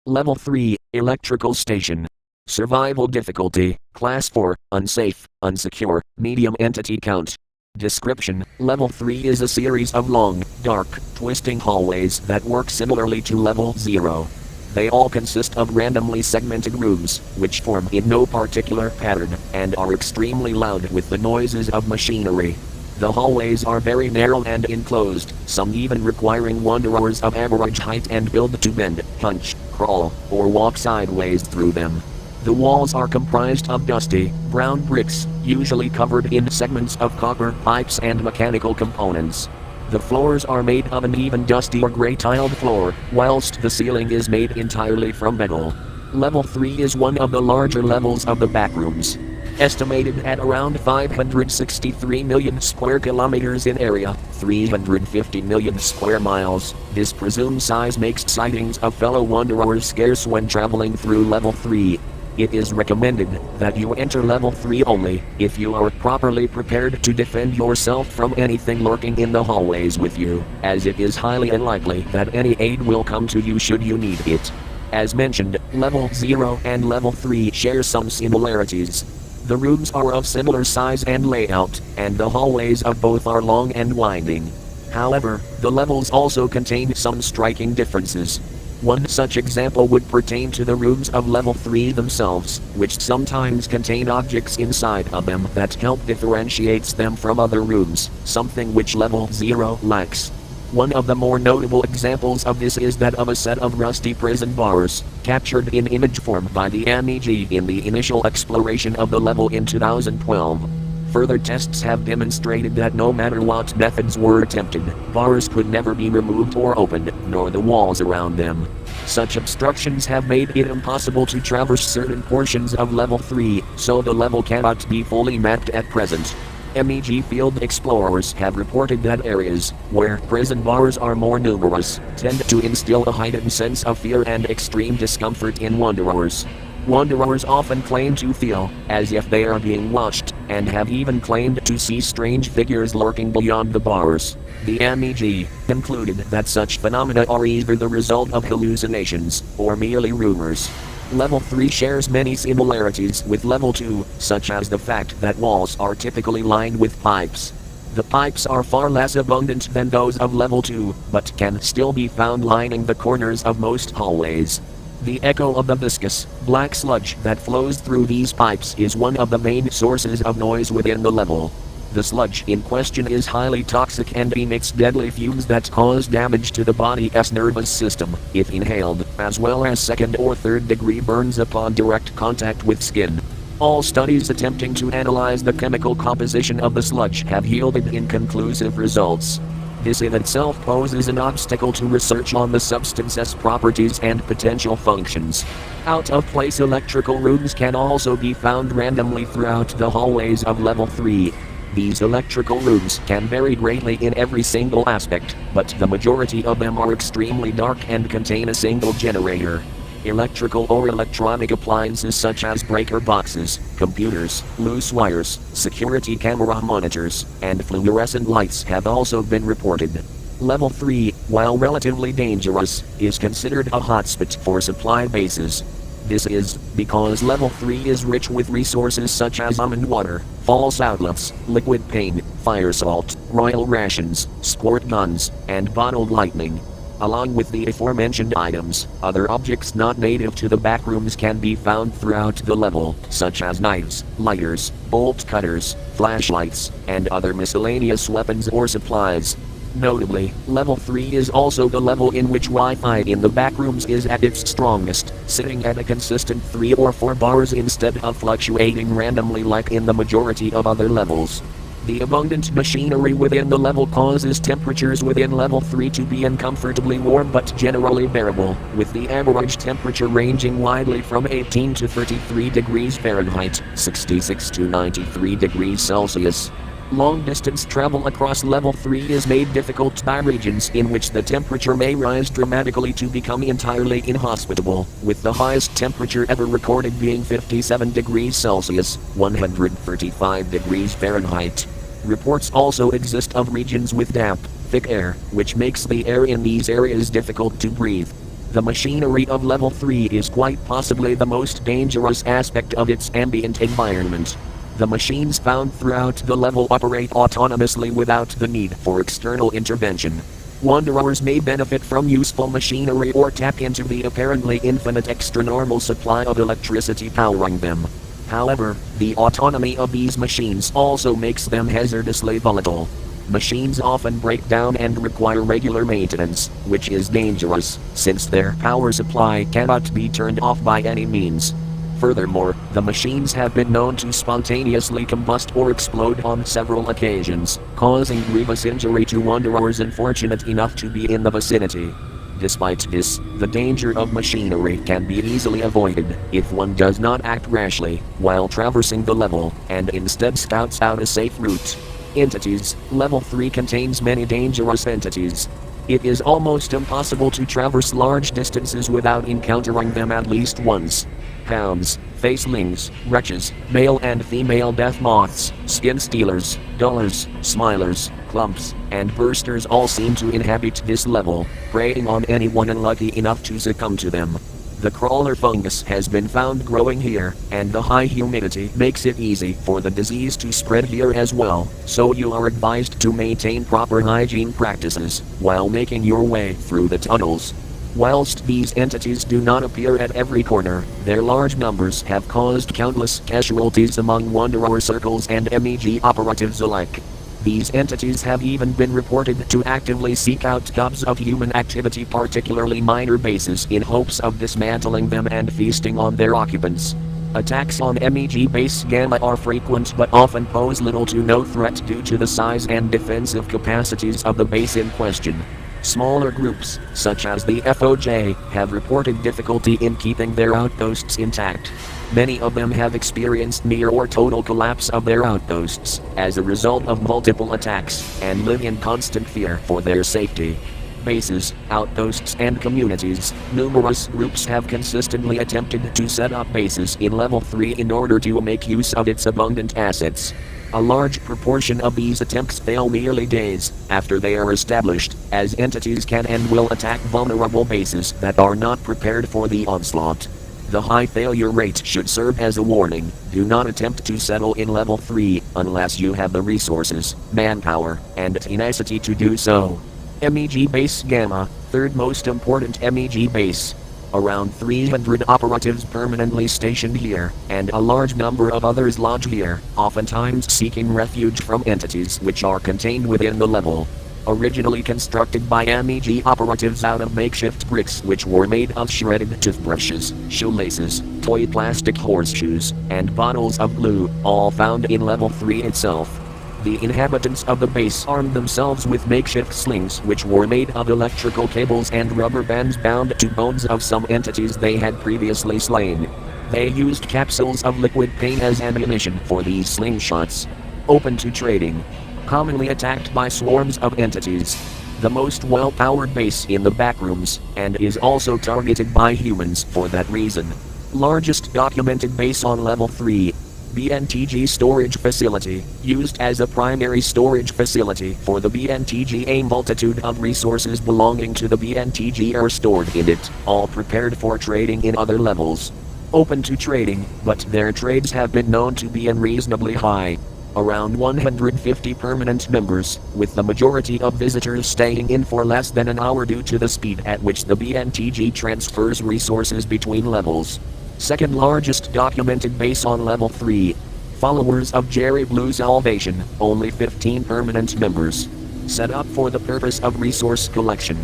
Level 3, Electrical Station. Survival difficulty, Class 4, unsafe, unsecure, medium entity count. Description: Level 3 is a series of long, dark, twisting hallways that work similarly to Level 0. They all consist of randomly segmented rooms, which form in no particular pattern, and are extremely loud with the noises of machinery. The hallways are very narrow and enclosed, some even requiring wanderers of average height and build to bend, punch, crawl, or walk sideways through them. The walls are comprised of dusty, brown bricks, usually covered in segments of copper pipes and mechanical components. The floors are made of an even dusty or gray tiled floor, whilst the ceiling is made entirely from metal. Level 3 is one of the larger levels of the Backrooms. Estimated at around 563 million square kilometers in area, 350 million square miles, this presumed size makes sightings of fellow wanderers scarce when traveling through Level 3. It is recommended that you enter Level 3 only if you are properly prepared to defend yourself from anything lurking in the hallways with you, as it is highly unlikely that any aid will come to you should you need it. As mentioned, Level 0 and Level 3 share some similarities. The rooms are of similar size and layout, and the hallways of both are long and winding. However, the levels also contain some striking differences. One such example would pertain to the rooms of Level 3 themselves, which sometimes contain objects inside of them that help differentiates them from other rooms, something which Level 0 lacks. One of the more notable examples of this is that of a set of rusty prison bars, captured in image form by the MEG in the initial exploration of the level in 2012. Further tests have demonstrated that no matter what methods were attempted, bars could never be removed or opened, nor the walls around them. Such obstructions have made it impossible to traverse certain portions of Level 3, so the level cannot be fully mapped at present. MEG field explorers have reported that areas where prison bars are more numerous tend to instill a heightened sense of fear and extreme discomfort in wanderers. Wanderers often claim to feel as if they are being watched, and have even claimed to see strange figures lurking beyond the bars. The MEG concluded that such phenomena are either the result of hallucinations or merely rumors. Level 3 shares many similarities with Level 2, such as the fact that walls are typically lined with pipes. The pipes are far less abundant than those of Level 2, but can still be found lining the corners of most hallways. The echo of the viscous, black sludge that flows through these pipes is one of the main sources of noise within the level. The sludge in question is highly toxic and emits deadly fumes that cause damage to the body's nervous system, if inhaled, as well as second or third degree burns upon direct contact with skin. All studies attempting to analyze the chemical composition of the sludge have yielded inconclusive results. This in itself poses an obstacle to research on the substance's properties and potential functions. Out-of-place electrical rooms can also be found randomly throughout the hallways of Level 3. These electrical rooms can vary greatly in every single aspect, but the majority of them are extremely dark and contain a single generator. Electrical or electronic appliances such as breaker boxes, computers, loose wires, security camera monitors, and fluorescent lights have also been reported. Level 3, while relatively dangerous, is considered a hotspot for supply bases. This is because Level 3 is rich with resources such as almond water, false outlets, liquid paint, fire salt, royal rations, squirt guns, and bottled lightning. Along with the aforementioned items, other objects not native to the Backrooms can be found throughout the level, such as knives, lighters, bolt cutters, flashlights, and other miscellaneous weapons or supplies. Notably, Level 3 is also the level in which Wi-Fi in the Backrooms is at its strongest, sitting at a consistent 3 or 4 bars instead of fluctuating randomly like in the majority of other levels. The abundant machinery within the level causes temperatures within Level 3 to be uncomfortably warm but generally bearable, with the average temperature ranging widely from 18 to 33 degrees Fahrenheit, 66 to 93 degrees Celsius. Long-distance travel across Level 3 is made difficult by regions in which the temperature may rise dramatically to become entirely inhospitable, with the highest temperature ever recorded being 57 degrees Celsius, 135 degrees Fahrenheit. Reports also exist of regions with damp, thick air, which makes the air in these areas difficult to breathe. The machinery of level 3 is quite possibly the most dangerous aspect of its ambient environment. The machines found throughout the level operate autonomously without the need for external intervention. Wanderers may benefit from useful machinery or tap into the apparently infinite extra-normal supply of electricity powering them. However, the autonomy of these machines also makes them hazardously volatile. Machines often break down and require regular maintenance, which is dangerous, since their power supply cannot be turned off by any means. Furthermore, the machines have been known to spontaneously combust or explode on several occasions, causing grievous injury to wanderers unfortunate enough to be in the vicinity. Despite this, the danger of machinery can be easily avoided if one does not act rashly while traversing the level, and instead scouts out a safe route. Entities. Level 3 contains many dangerous entities. It is almost impossible to traverse large distances without encountering them at least once. Hounds, facelings, wretches, male and female death moths, skin stealers, dullers, smilers, clumps, and bursters all seem to inhabit this level, preying on anyone unlucky enough to succumb to them. The crawler fungus has been found growing here, and the high humidity makes it easy for the disease to spread here as well, so you are advised to maintain proper hygiene practices while making your way through the tunnels. Whilst these entities do not appear at every corner, their large numbers have caused countless casualties among wanderer circles and MEG operatives alike. These entities have even been reported to actively seek out gobs of human activity, particularly minor bases, in hopes of dismantling them and feasting on their occupants. Attacks on MEG base Gamma are frequent but often pose little to no threat due to the size and defensive capacities of the base in question. Smaller groups, such as the FOJ, have reported difficulty in keeping their outposts intact. Many of them have experienced near or total collapse of their outposts as a result of multiple attacks, and live in constant fear for their safety. Bases, outposts and communities. Numerous groups have consistently attempted to set up bases in level 3 in order to make use of its abundant assets. A large proportion of these attempts fail merely days after they are established, as entities can and will attack vulnerable bases that are not prepared for the onslaught. The high failure rate should serve as a warning. Do not attempt to settle in level 3 unless you have the resources, manpower, and tenacity to do so. MEG Base Gamma, third most important MEG base. Around 300 operatives permanently stationed here, and a large number of others lodge here, oftentimes seeking refuge from entities which are contained within the level. Originally constructed by MEG operatives out of makeshift bricks which were made of shredded toothbrushes, shoelaces, toy plastic horseshoes, and bottles of glue, all found in level 3 itself. The inhabitants of the base armed themselves with makeshift slings which were made of electrical cables and rubber bands bound to bones of some entities they had previously slain. They used capsules of liquid paint as ammunition for these slingshots. Open to trading. Commonly attacked by swarms of entities. The most well-powered base in the Backrooms, and is also targeted by humans for that reason. Largest documented base on level 3. BNTG storage facility, used as a primary storage facility for the BNTG. A multitude of resources belonging to the BNTG are stored in it, all prepared for trading in other levels. Open to trading, but their trades have been known to be unreasonably high. Around 150 permanent members, with the majority of visitors staying in for less than an hour due to the speed at which the BNTG transfers resources between levels. Second largest documented base on level 3. Followers of Jerry Blue's Salvation, only 15 permanent members. Set up for the purpose of resource collection.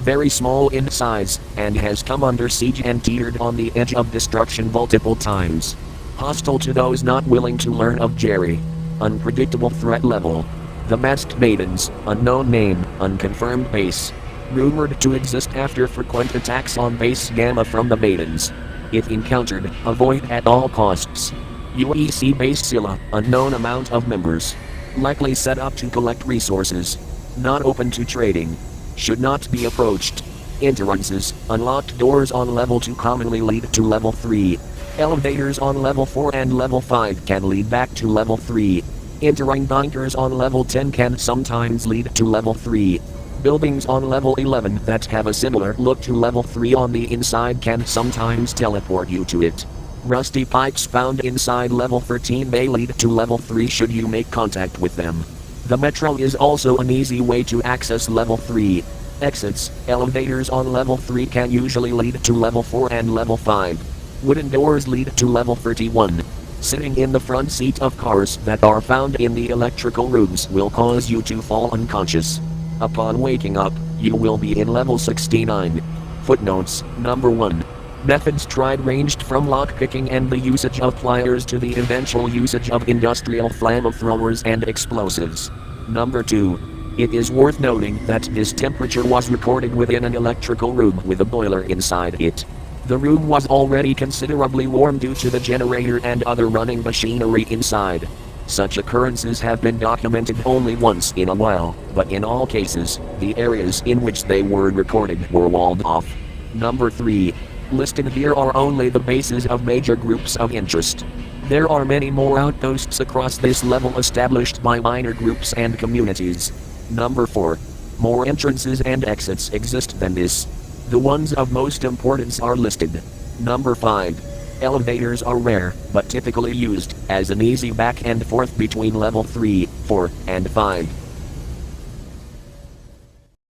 Very small in size, and has come under siege and teetered on the edge of destruction multiple times. Hostile to those not willing to learn of Jerry. Unpredictable threat level. The Masked Maidens, unknown name, unconfirmed base. Rumored to exist after frequent attacks on base Gamma from the Maidens. If encountered, avoid at all costs. UEC base Scylla, unknown amount of members. Likely set up to collect resources. Not open to trading. Should not be approached. Entrances, unlocked doors on level 2 commonly lead to level 3. Elevators on level 4 and level 5 can lead back to level 3. Entering bunkers on level 10 can sometimes lead to level 3. Buildings on level 11 that have a similar look to level 3 on the inside can sometimes teleport you to it. Rusty pipes found inside level 13 may lead to level 3 should you make contact with them. The metro is also an easy way to access level 3. Exits, elevators on level 3 can usually lead to level 4 and level 5. Wooden doors lead to level 31. Sitting in the front seat of cars that are found in the electrical rooms will cause you to fall unconscious. Upon waking up, you will be in level 69. Footnotes, number 1. Methods tried ranged from lockpicking and the usage of pliers to the eventual usage of industrial flamethrowers and explosives. Number 2. It is worth noting that this temperature was recorded within an electrical room with a boiler inside it. The room was already considerably warm due to the generator and other running machinery inside. Such occurrences have been documented only once in a while, but in all cases, the areas in which they were recorded were walled off. Number 3. Listed here are only the bases of major groups of interest. There are many more outposts across this level established by minor groups and communities. Number 4. More entrances and exits exist than this. The ones of most importance are listed. Number 5. Elevators are rare, but typically used as an easy back and forth between level 3, 4, and 5.